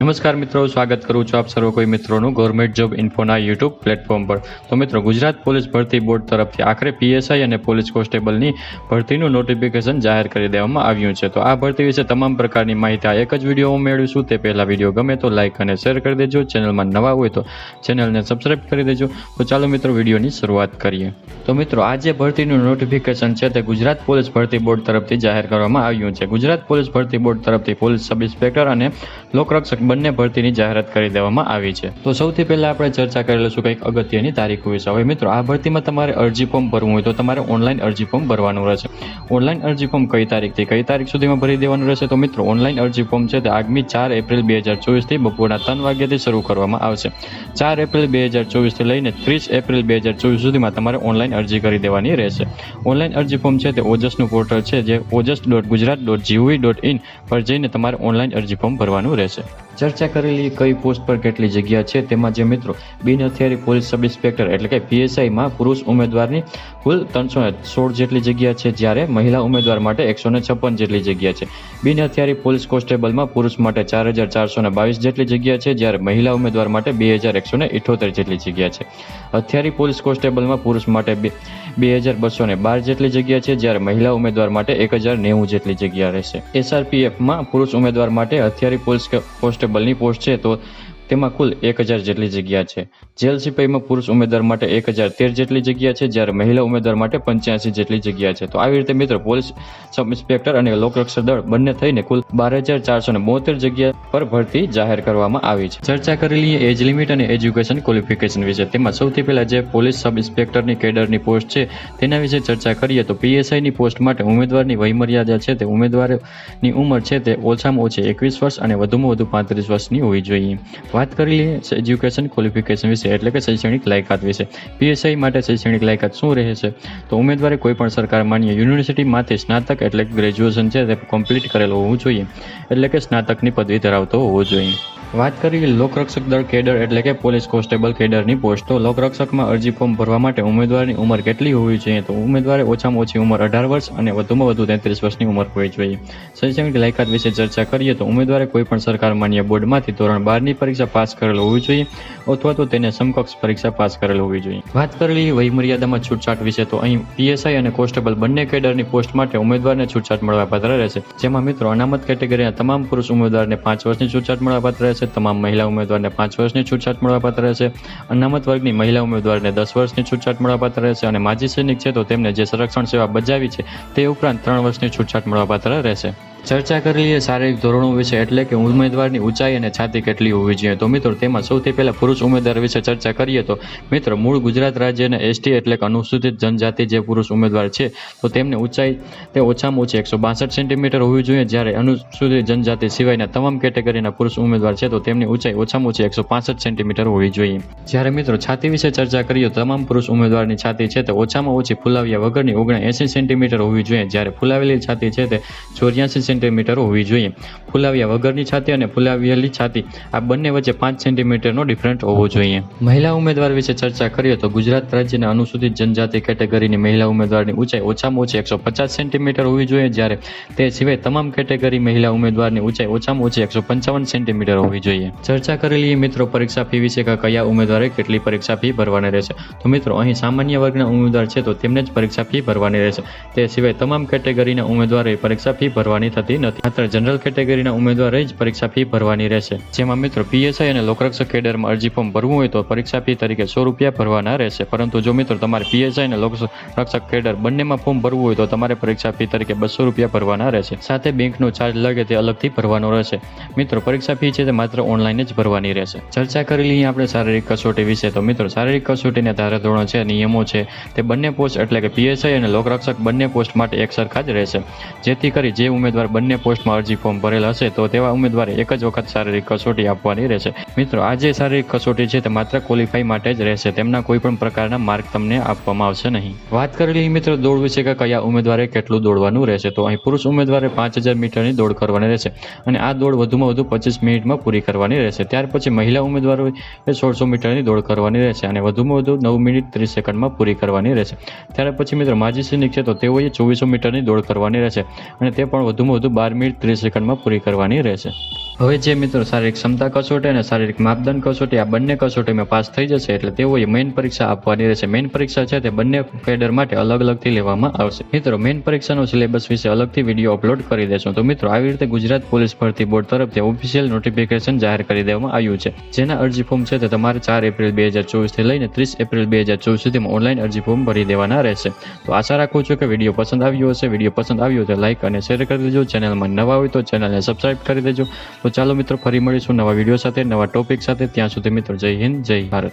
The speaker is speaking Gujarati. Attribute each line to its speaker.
Speaker 1: નમસ્કાર મિત્રો, સ્વાગત કરું છું આપ સર્વ કોઈ મિત્રોનું ગવર્મેન્ટ જોબ ઇન્ફોના યુટ્યુબ પ્લેટફોર્મ પર। તો મિત્રો, ગુજરાત પોલીસ ભરતી બોર્ડ તરફથી આખરે પીએસઆઈ અને પોલીસ કોન્સ્ટેબલની ભરતીનું નોટિફિકેશન જાહેર કરી દેવામાં આવ્યું છે। તો આ ભરતી વિશે તમામ પ્રકારની માહિતી આ એક જ વિડીયોમાં મેળવીશું। તે પહેલા વિડીયો ગમે તો લાઇક અને શેર કરી દેજો, ચેનલમાં નવા હોય તો ચેનલને સબસ્ક્રાઇબ કરી દેજો। તો ચાલો મિત્રો, વિડીયોની શરૂઆત કરીએ। તો મિત્રો, આ જે ભરતીનું નોટિફિકેશન છે તે ગુજરાત પોલીસ ભરતી બોર્ડ તરફથી જાહેર કરવામાં આવ્યું છે। ગુજરાત પોલીસ ભરતી બોર્ડ તરફથી પોલીસ સબ ઇન્સ્પેક્ટર અને લોકરક્ષક બંને ભરતીની જાહેરાત કરી દેવામાં આવી છે। તો સૌથી પહેલા આપણે ચર્ચા કરી લઈશું કંઈક અગત્યની તારીખો વિશે। હવે મિત્રો, આ ભરતીમાં તમારે અરજી ફોર્મ ભરવું હોય તો તમારે ઓનલાઈન અરજી ફોર્મ ભરવાનું રહેશે। ઓનલાઈન અરજી ફોર્મ કઈ તારીખથી કઈ તારીખ સુધીમાં ભરી દેવાનું રહેશે? તો મિત્રો, ઓનલાઈન અરજી ફોર્મ છે તે આગામી 4 એપ્રિલ 2024 બપોરના 3 વાગ્યાથી શરૂ કરવામાં આવશે। 4 એપ્રિલ 2024 થી લઈને 30 એપ્રિલ 2024 સુધીમાં તમારે ઓનલાઈન અરજી કરી દેવાની રહેશે। ઓનલાઈન અરજી ફોર્મ છે તે ઓજસનું પોર્ટલ છે જે ojas.gujarat.gov.in પર જઈને તમારે ઓનલાઈન અરજી ફોર્મ ભરવાનું રહેશે। ચર્ચા કરેલી કઈ પોસ્ટ પર કેટલી જગ્યા છે તેમાં જે મિત્રો બિન હથિયારી પોલીસ સબ ઇન્સ્પેક્ટર એટલે કે પીએસઆઈમાં પુરુષ ઉમેદવારની કુલ 316 જેટલી જગ્યા છે, જ્યારે મહિલા ઉમેદવાર માટે 156 જેટલી જગ્યા છે। બિન હથિયારી પોલીસ કોન્સ્ટેબલમાં પુરુષ માટે 4422 જેટલી જગ્યા છે, જ્યારે મહિલા ઉમેદવાર માટે 2178 જેટલી જગ્યા છે। હથિયારી પોલીસ કોન્સ્ટેબલમાં પુરુષ માટે 2212 જેટલી જગ્યા છે, જ્યારે મહિલા ઉમેદવાર માટે 1090 જેટલી જગ્યા રહેશે। એસઆરપીએફમાં પુરુષ ઉમેદવાર માટે હથિયારી પોલીસ કોન્સ્ટેબલની પોસ્ટ છે તો તેમાં કુલ 1000 જેટલી જગ્યા છે। જેલ સિપાહીમાં પુરુષ ઉમેદવાર માટે 1013 જેટલી જગ્યા છે, જ્યારે મહિલા ઉમેદવાર માટે 85 જેટલી જગ્યા છે। તો આવી રીતે મિત્રો, પોલીસ સબ ઇન્સ્પેક્ટર અને લોકરક્ષક દળ બંને થઈને કુલ 12472 જગ્યા પર ભરતી જાહેર કરવામાં આવી છે। ચર્ચા કરી લઈએ એજ લિમિટ અને એજ્યુકેશન ક્વોલિફિકેશન વિશે। તેમાં સૌથી પહેલા જે પોલીસ સબ ઇન્સ્પેક્ટરની કેડરની પોસ્ટ છે તેના વિશે ચર્ચા કરીએ તો પીએસઆઈની પોસ્ટ માટે ઉમેદવારની વયમર્યાદા છે તે ઉમેદવારની ઉંમર છે તે ઓછામાં ઓછી 21 વર્ષ અને વધુમાં વધુ 35 વર્ષની હોવી જોઈએ। વાત કરી લઈએ એજ્યુકેશન ક્વોલિફિકેશન વિશે એટલે કે શૈક્ષણિક લાયકાત વિશે। પીએસઆઈ માટે શૈક્ષણિક લાયકાત શું રહેશે? તો ઉમેદવારે કોઈ પણ સરકાર માન્ય યુનિવર્સિટીમાંથી સ્નાતક એટલે ગ્રેજ્યુએશન છે તે કમ્પ્લીટ કરેલું હોવું જોઈએ, એટલે કે સ્નાતકની પદવી ધરાવતો હોવો જોઈએ। વાત કરીએ લોકરક્ષક દળ કેડર એટલે કે પોલીસ કોન્સ્ટેબલ કેડરની પોસ્ટ। તો લોકરક્ષકમાં અરજી ફોર્મ ભરવા માટે ઉમેદવારની ઉંમર કેટલી હોવી જોઈએ? તો ઉમેદવારે ઓછામાં ઓછી ઉંમર 18 વર્ષ અને વધુમાં વધુ 33 વર્ષની ઉંમર હોવી જોઈએ। શૈક્ષણિક લાયકાત વિશે ચર્ચા કરીએ તો ઉમેદવારે કોઈ પણ સરકાર માન્ય બોર્ડમાંથી ધોરણ 12ની પરીક્ષા પાસ કરેલ હોવી જોઈએ અથવા તો તેને સમકક્ષ પરીક્ષા પાસ કરેલ હોવી જોઈએ। વાત કરી વયમર્યાદામાં છૂટછાટ વિશે તો અહીં પીએસઆઈ અને કોન્સ્ટેબલ બંને કેડરની પોસ્ટ માટે ઉમેદવારને છૂટછાટ મળવાપાત્ર રહેશે। જેમાં મિત્રો અનામત કેટેગરીના તમામ પુરુષ ઉમેદવારને 5 વર્ષની છૂટછાટ મળવાપાત્ર રહેશે, તમામ મહિલા ઉમેદવારને 5 વર્ષની છૂટછાટ મળવાપાત્ર રહેશે, અનામત વર્ગની મહિલા ઉમેદવારને 10 વર્ષની છૂટછાટ મળવાપાત્ર રહેશે અને માજી સૈનિક છે તો તેમને જે સંરક્ષણ સેવા બજાવી છે તે ઉપરાંત 3 વર્ષની છૂટછાટ મળવાપાત્ર રહેશે। ચર્ચા કરી લઈએ શારીરિક ધોરણો વિશે એટલે કે ઉમેદવારની ઊંચાઈ અને છાતી કેટલી હોવી જોઈએ। તો મિત્રો, તેમાં સૌથી પહેલા પુરુષ ઉમેદવાર વિશે ચર્ચા કરીએ તો મિત્રો મૂળ ગુજરાત રાજ્યના એસટી એટલે કે અનુસૂચિત જનજાતિ જે પુરુષ ઉમેદવાર છે તો તેમની ઊંચાઈ તે ઓછામાં ઓછી 162 સેન્ટીમીટર હોવી જોઈએ, જ્યારે અનુસૂચિત જનજાતિ સિવાયના તમામ કેટેગરીના પુરુષ ઉમેદવાર છે તો તેમની ઊંચાઈ ઓછામાં ઓછી 165 સેન્ટીમીટર હોવી જોઈએ। જ્યારે મિત્રો છાતી વિશે ચર્ચા કરીએ તો તમામ પુરુષ ઉમેદવારની છાતી છે તે ઓછામાં ઓછી ફુલાવ્યા વગરની 79 સેન્ટીમીટર હોવી જોઈએ, જ્યારે ફુલાવેલી છાતી છે તે 84 સેન્ટીમીટર હોવી જોઈએ। ફુલાવ્યા વગરની છાતી અને ફુલાવેલી છાતી આ બંને વચ્ચે 5 સેન્ટીમીટરનો ડિફરન્ટ હોવો જોઈએ। મહિલા ઉમેદવાર વિશે ચર્ચા કરીએ તો ગુજરાત રાજ્યના અનુસૂચિત જનજાતિ કેટેગરીની મહિલા ઉમેદવારની ઊંચાઈ ઓછામાં ઓછી 150 સેન્ટીમીટર હોવી જોઈએ, જ્યારે તે સિવાય તમામ કેટેગરી મહિલા ઉમેદવારની ઊંચાઈ ઓછામાં ઓછી 155 સેન્ટીમીટર હોવી જોઈએ। ચર્ચા કરી લઈએ મિત્રો પરીક્ષા ફી વિશે કે કયા ઉમેદવારે કેટલી પરીક્ષા ફી ભરવાની રહેશે। તો મિત્રો અહીં સામાન્ય વર્ગના ઉમેદવાર છે તો તેમને જ પરીક્ષા ફી ભરવાની રહેશે, તે સિવાય તમામ કેટેગરીના ઉમેદવારોએ પરીક્ષા ફી ભરવાની થતી નથી, માત્ર જનરલ કેટેગરીના ઉમેદવારે જ પરીક્ષા ફી ભરવાની રહેશે। જેમાં મિત્રો પીએસઆઈ અને લોકરક્ષક કેડરમાં અરજી ફોર્મ ભરવું હોય તો પરીક્ષા ફી તરીકે 100 રૂપિયા ભરવાના રહેશે, પરંતુ જો મિત્રો તમારે પીએસઆઈ અને લોકરક્ષક કેડર બંનેમાં ફોર્મ ભરવું હોય તો તમારે પરીક્ષા ફી તરીકે 200 રૂપિયા ભરવાના રહેશે, સાથે બેંકનો ચાર્જ લાગે તે અલગથી ભરવાનો રહેશે। મિત્રો પરીક્ષા ફી છે તે માત્ર ઓનલાઈન જ ભરવાની રહેશે। ચર્ચા કરી લઈએ આપણે શારીરિક કસોટી વિશે। તો મિત્રો શારીરિક કસોટીના ધારાધોરણો છે, નિયમો છે તે બંને પોસ્ટ એટલે કે પીએસઆઈ અને લોકરક્ષક બંને પોસ્ટ માટે એક સરખા જ રહેશે, જેથી કરી જે ઉમેદવાર બંને પોસ્ટમાં અરજી ફોર્મ ભરેલ હશે તો તેવા ઉમેદવારે એક જ વખત શારીરિક કસોટી આપવાની રહેશે। મિત્રો આ જે શારીરિક કસોટી છે તે માત્ર ક્વોલિફાઈ માટે જ રહેશે, તેમના કોઈ પણ પ્રકારના માર્ક તમને આપવામાં આવશે નહીં। વાત કરી લઈએ મિત્રો દોડ વિશે કે કયા ઉમેદવારે કેટલું દોડવાનું રહેશે। તો અહીં પુરુષ ઉમેદવારે 5000 મીટરની દોડ કરવાની રહેશે અને આ દોડ વધુમાં વધુ 25 મિનિટમાં પૂરી કરવાની રહેશે। ત્યાર પછી મહિલા ઉમેદવારોએ 1600 મીટરની દોડ કરવાની રહેશે અને વધુમાં વધુ 9 મિનિટ 30 સેકન્ડમાં પૂરી કરવાની રહેશે। ત્યાર પછી મિત્રો માજી સૈનિક છે તો તેઓએ 2400 મીટરની દોડ કરવાની રહેશે અને તે પણ વધુમાં વધુ 12 મિનિટ 30 સેકન્ડમાં પૂરી કરવાની રહેશે. હવે જે મિત્રો શારીરિક ક્ષમતા કસોટી અને શારીરિક માપદંડ કસોટી આ બંને કસોટીમાં પાસ થઈ જશે એટલે તેઓએ મેઇન પરીક્ષા આપવાની રહેશે. મેઇન પરીક્ષા છે તે બંને કેડર માટે અલગ અલગથી લેવામાં આવશે. મિત્રો મેઇન પરીક્ષાનો સિલેબસ વિશે અલગથી વિડીયો અપલોડ કરી દેશું. તો મિત્રો આવી રીતે ગુજરાત પોલીસ ભરતી બોર્ડ તરફથી ઓફિશિયલ નોટિફિકેશન જાહેર કરી દેવામાં આવ્યું છે. જેના અરજી ફોર્મ છે તે તમારે 4 એપ્રિલ 2024 થી લઈને 30 એપ્રિલ 2024 સુધીમાં ઓનલાઈન અરજી ફોર્મ ભરી દેવાના રહેશે. તો આશા રાખું છું કે વિડીયો પસંદ આવ્યો હશે. વિડીયો પસંદ આવ્યો તો લાઈક અને શેર કરી દેજો. ચેનલમાં નવા હોય તો ચેનલને સબસ્ક્રાઇબ કરી દેજો. તો ચાલો મિત્રો ફરી મળીશું નવા વિડીયો સાથે, નવા ટોપિક સાથે. ત્યાં સુધી મિત્રો જય હિન્દ, જય ભારત.